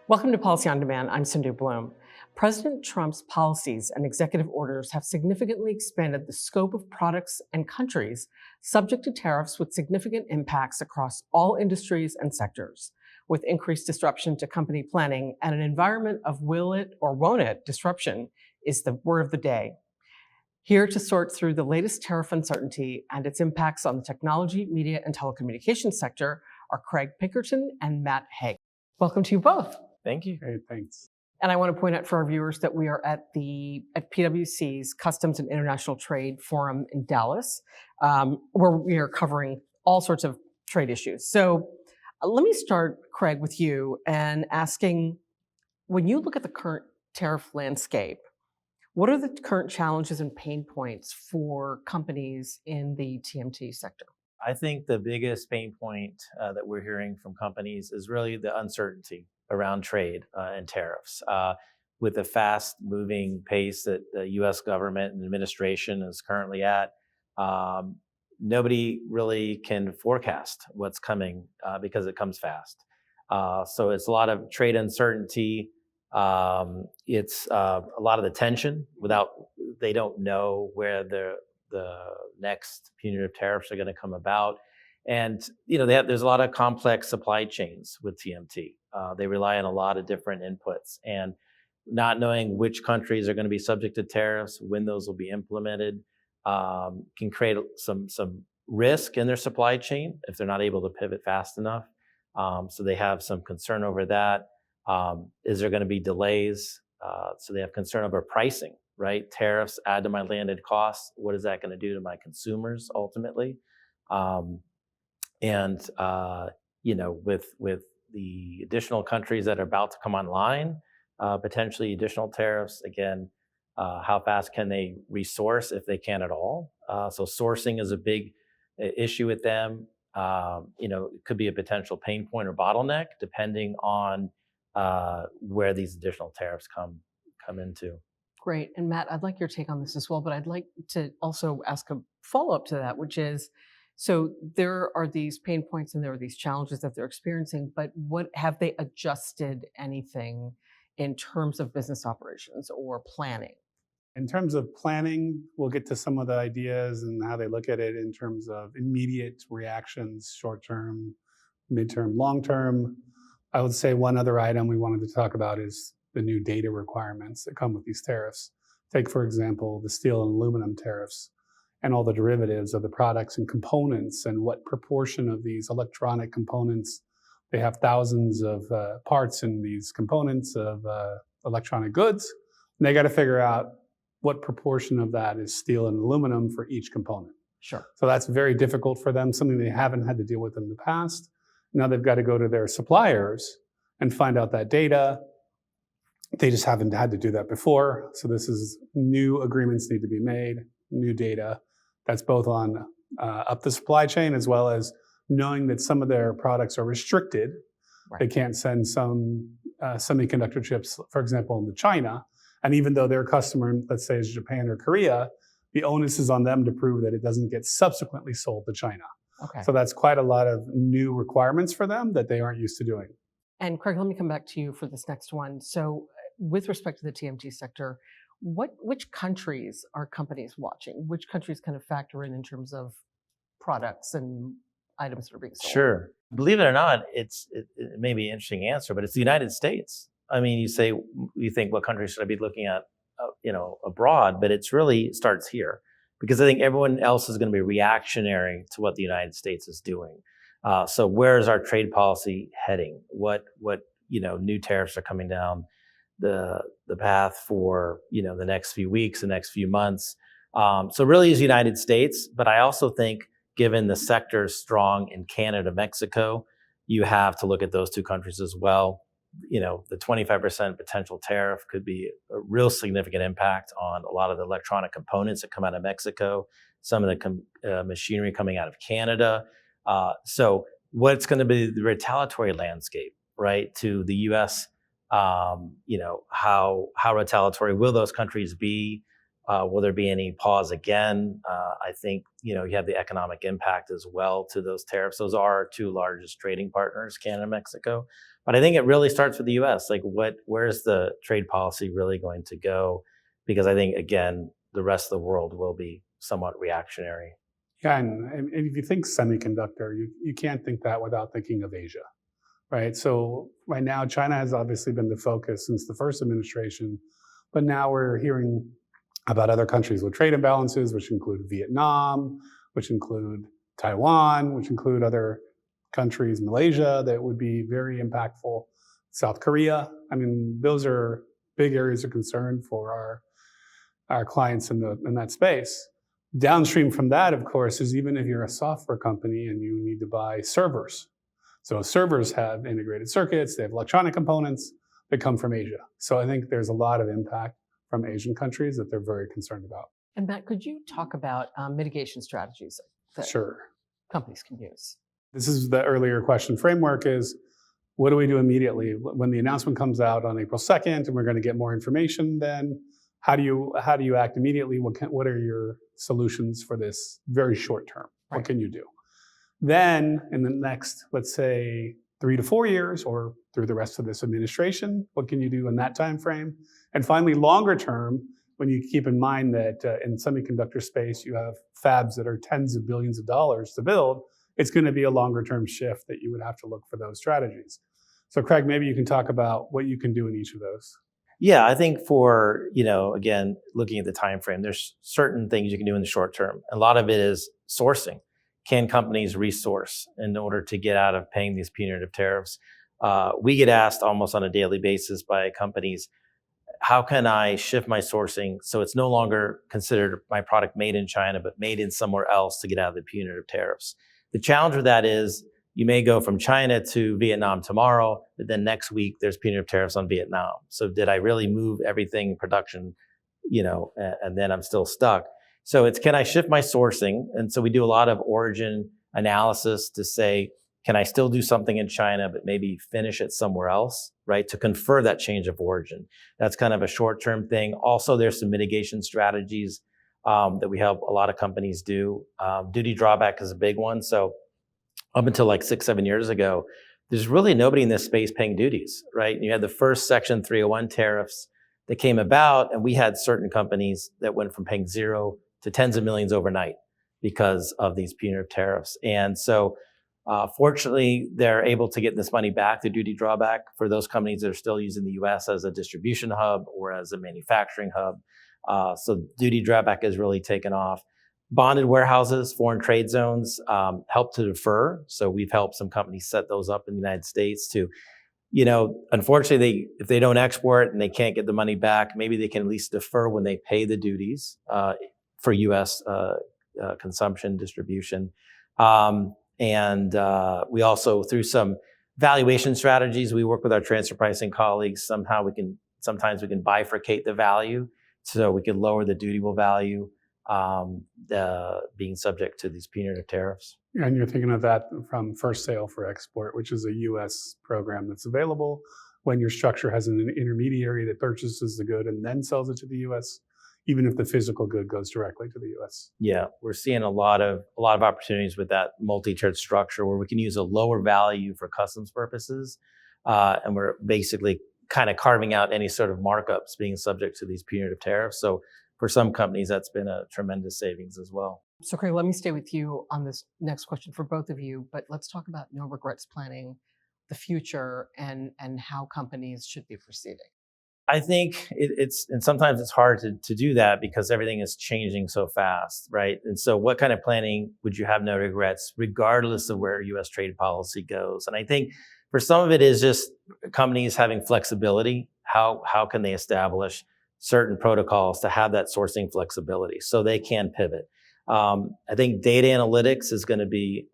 Welcome to Policy on Demand. I'm Sindhu Blume. President Trump's policies and executive orders have significantly expanded the scope of products and countries subject to tariffs with significant impacts across all industries and sectors, with increased disruption to company planning and an environment of will it or won't it disruption is the word of the day. Here to sort through the latest tariff uncertainty and its impacts on the technology, media, and telecommunications sector are Craig Pinkerton and Matt Haag. Welcome to you both. Thank you. Great, thanks. And I want to point out for our viewers that we are at PwC's Customs and International Trade Forum in Dallas, where we are covering all sorts of trade issues. So let me start, Craig, with you and asking, when you look at the current tariff landscape, what are the current challenges and pain points for companies in the TMT sector? I think the biggest pain point that we're hearing from companies is really the uncertainty around trade and tariffs. With the fast moving pace that the US government and administration is currently at, nobody really can forecast what's coming because it comes fast. So it's a lot of trade uncertainty. It's a lot of the tension they don't know where the next punitive tariffs are going to come about. And there's a lot of complex supply chains with TMT. They rely on a lot of different inputs, and not knowing which countries are going to be subject to tariffs, when those will be implemented, can create some risk in their supply chain if they're not able to pivot fast enough. So they have some concern over that. Is there going to be delays? So they have concern over pricing, right? Tariffs add to my landed costs. What is that going to do to my consumers ultimately? With the additional countries that are about to come online, potentially additional tariffs, again, how fast can they resource if they can at all? So sourcing is a big issue with them. It could be a potential pain point or bottleneck depending on where these additional tariffs come into. Great. And Matt, I'd like your take on this as well, but I'd like to also ask a follow-up to that, which is, so there are these pain points and there are these challenges that they're experiencing, but what have they adjusted anything in terms of business operations or planning? In terms of planning, we'll get to some of the ideas and how they look at it in terms of immediate reactions, short-term, mid-term, long-term. I would say one other item we wanted to talk about is the new data requirements that come with these tariffs. Take, for example, the steel and aluminum tariffs and all the derivatives of the products and components and what proportion of these electronic components. They have thousands of parts in these components of electronic goods. And they got to figure out what proportion of that is steel and aluminum for each component. Sure. So that's very difficult for them, something they haven't had to deal with in the past. Now they've got to go to their suppliers and find out that data. They just haven't had to do that before. So this is new agreements need to be made, new data. That's both on up the supply chain as well as knowing that some of their products are restricted. Right. They can't send some semiconductor chips, for example, into China. And even though their customer, let's say, is Japan or Korea, the onus is on them to prove that it doesn't get subsequently sold to China. Okay. So that's quite a lot of new requirements for them that they aren't used to doing. And Craig, let me come back to you for this next one. So with respect to the TMT sector, which countries are companies watching? Which countries kind of factor in terms of products and items that are being sold? Sure. Believe it or not, it may be an interesting answer, but it's the United States. I mean, you think what countries should I be looking at, abroad, but it's really starts here because I think everyone else is going to be reactionary to what the United States is doing. So where is our trade policy heading? What new tariffs are coming down the path for the next few weeks, the next few months? So really is the United States, but I also think given the sector is strong in Canada, Mexico, you have to look at those two countries as well. The 25% potential tariff could be a real significant impact on a lot of the electronic components that come out of Mexico, some of the machinery coming out of Canada. So what's going to be the retaliatory landscape, right, to the U.S.? How retaliatory will those countries be? Will there be any pause again? I think, you have the economic impact as well to those tariffs. Those are our two largest trading partners, Canada and Mexico. But I think it really starts with the U.S. Like, where's the trade policy really going to go? Because I think, again, the rest of the world will be somewhat reactionary. Yeah, and if you think semiconductor, you can't think that without thinking of Asia, right? So right now, China has obviously been the focus since the first administration, but now we're hearing about other countries with trade imbalances, which include Vietnam, which include Taiwan, which include other countries, Malaysia, that would be very impactful, South Korea. I mean, those are big areas of concern for our clients in that space. Downstream from that, of course, is even if you're a software company and you need to buy servers. So servers have integrated circuits, they have electronic components that come from Asia. So I think there's a lot of impact from Asian countries that they're very concerned about. And Matt, could you talk about mitigation strategies that Sure. companies can use? This is the earlier question framework is, what do we do immediately? When the announcement comes out on April 2nd and we're going to get more information, then how do you act immediately? What are your solutions for this very short term? Right. What can you do? Then in the next, let's say, 3 to 4 years or through the rest of this administration, what can you do in that time frame? And finally, longer term, when you keep in mind that in semiconductor space, you have fabs that are tens of billions of dollars to build, it's going to be a longer term shift that you would have to look for those strategies. So Craig, maybe you can talk about what you can do in each of those. Yeah, I think for, again, looking at the time frame, there's certain things you can do in the short term. A lot of it is sourcing. Can companies resource in order to get out of paying these punitive tariffs? We get asked almost on a daily basis by companies, how can I shift my sourcing so it's no longer considered my product made in China, but made in somewhere else to get out of the punitive tariffs? The challenge with that is you may go from China to Vietnam tomorrow, but then next week there's punitive tariffs on Vietnam. So did I really move everything production, and then I'm still stuck? So it's, can I shift my sourcing? And so we do a lot of origin analysis to say, can I still do something in China, but maybe finish it somewhere else, right? To confer that change of origin. That's kind of a short-term thing. Also, there's some mitigation strategies that we help a lot of companies do. Duty drawback is a big one. So up until like 6-7 years ago, there's really nobody in this space paying duties, right? You had the first Section 301 tariffs that came about, and we had certain companies that went from paying zero to tens of millions overnight because of these punitive tariffs. And so fortunately, they're able to get this money back, the duty drawback, for those companies that are still using the US as a distribution hub or as a manufacturing hub. So duty drawback has really taken off. Bonded warehouses, foreign trade zones help to defer. So we've helped some companies set those up in the United States to, unfortunately, if they don't export and they can't get the money back, maybe they can at least defer when they pay the duties for US consumption, distribution. And we also, through some valuation strategies, we work with our transfer pricing colleagues. Sometimes we can bifurcate the value so we can lower the dutiable value being subject to these punitive tariffs. And you're thinking of that from First Sale for Export, which is a U.S. program that's available when your structure has an intermediary that purchases the good and then sells it to the U.S., even if the physical good goes directly to the U.S. Yeah, we're seeing a lot of opportunities with that multi-tiered structure where we can use a lower value for customs purposes, and we're basically kind of carving out any sort of markups being subject to these punitive tariffs. So for some companies, that's been a tremendous savings as well. So Craig, let me stay with you on this next question for both of you, but let's talk about no regrets planning, the future, and how companies should be proceeding. I think and sometimes it's hard to do that because everything is changing so fast, right? And so what kind of planning would you have no regrets, regardless of where U.S. trade policy goes? And I think for some of it is just companies having flexibility. How can they establish certain protocols to have that sourcing flexibility so they can pivot? I think data analytics is going to be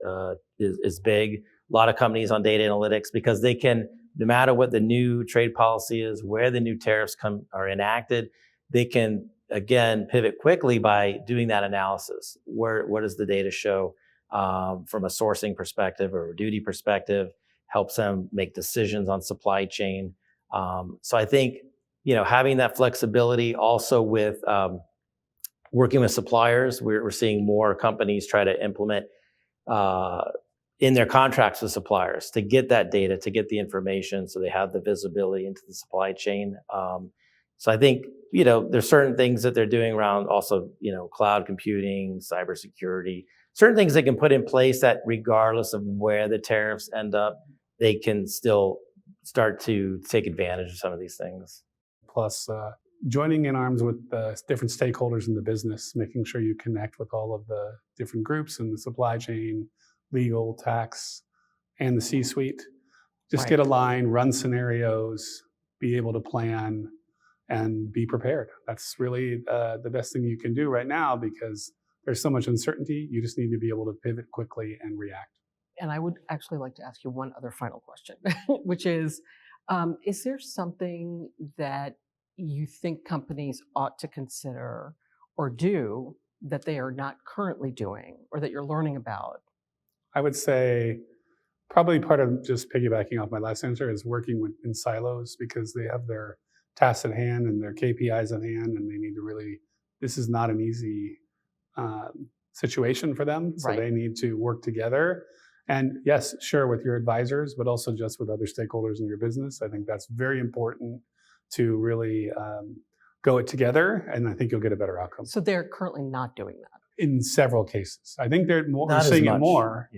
is big. A lot of companies on data analytics because they can, no matter what the new trade policy is, where the new tariffs are enacted, they can again pivot quickly by doing that analysis. What does the data show from a sourcing perspective or a duty perspective? Helps them make decisions on supply chain. So I think having that flexibility also with working with suppliers, we're seeing more companies try to implement in their contracts with suppliers to get that data, to get the information, so they have the visibility into the supply chain. So I think, there's certain things that they're doing around also, cloud computing, cybersecurity, certain things they can put in place that regardless of where the tariffs end up, they can still start to take advantage of some of these things. Plus, joining in arms with the different stakeholders in the business, making sure you connect with all of the different groups in the supply chain, legal, tax, and the C-suite. Just get aligned, run scenarios, be able to plan, and be prepared. That's really the best thing you can do right now, because there's so much uncertainty. You just need to be able to pivot quickly and react. And I would actually like to ask you one other final question, which is there something that you think companies ought to consider or do that they are not currently doing, or that you're learning about? I would say probably part of, just piggybacking off my last answer, is working in silos, because they have their tasks at hand and their KPIs at hand, and they need to really, this is not an easy situation for them. So they need to work together. And yes, sure, with your advisors, but also just with other stakeholders in your business. I think that's very important to really go it together, and I think you'll get a better outcome. So they're currently not doing that? In several cases. I think we're seeing it more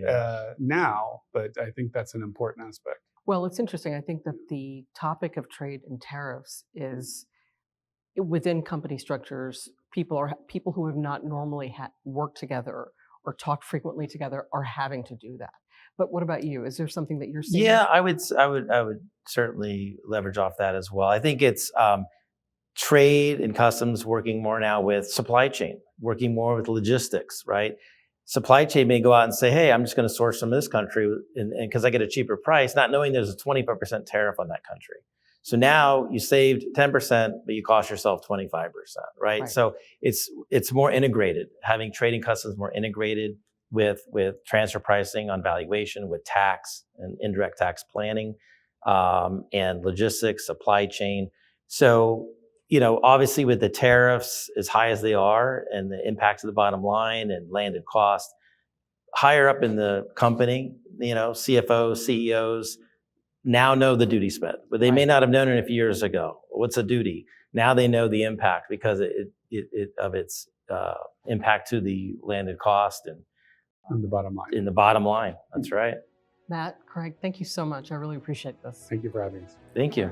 now, but I think that's an important aspect. Well, it's interesting. I think that the topic of trade and tariffs is, within company structures, people who have not normally worked together or talked frequently together are having to do that. But what about you? Is there something that you're seeing? Yeah, I would certainly leverage off that as well. I think it's trade and customs working more now with supply chain, working more with logistics, right? Supply chain may go out and say, hey, I'm just going to source from this country and because I get a cheaper price, not knowing there's a 25% tariff on that country. So now you saved 10%, but you cost yourself 25%, right? So it's more integrated, having trade and customs more integrated with transfer pricing on valuation, with tax and indirect tax planning, and logistics, supply chain. So, obviously with the tariffs as high as they are and the impact to the bottom line and landed cost, higher up in the company, CFOs, CEOs now know the duty spent, but they may not have known it a few years ago. What's a duty? Now they know the impact because of its impact to the landed cost and the bottom line. In the bottom line, that's right. Matt, Craig, thank you so much. I really appreciate this. Thank you for having us. Thank you.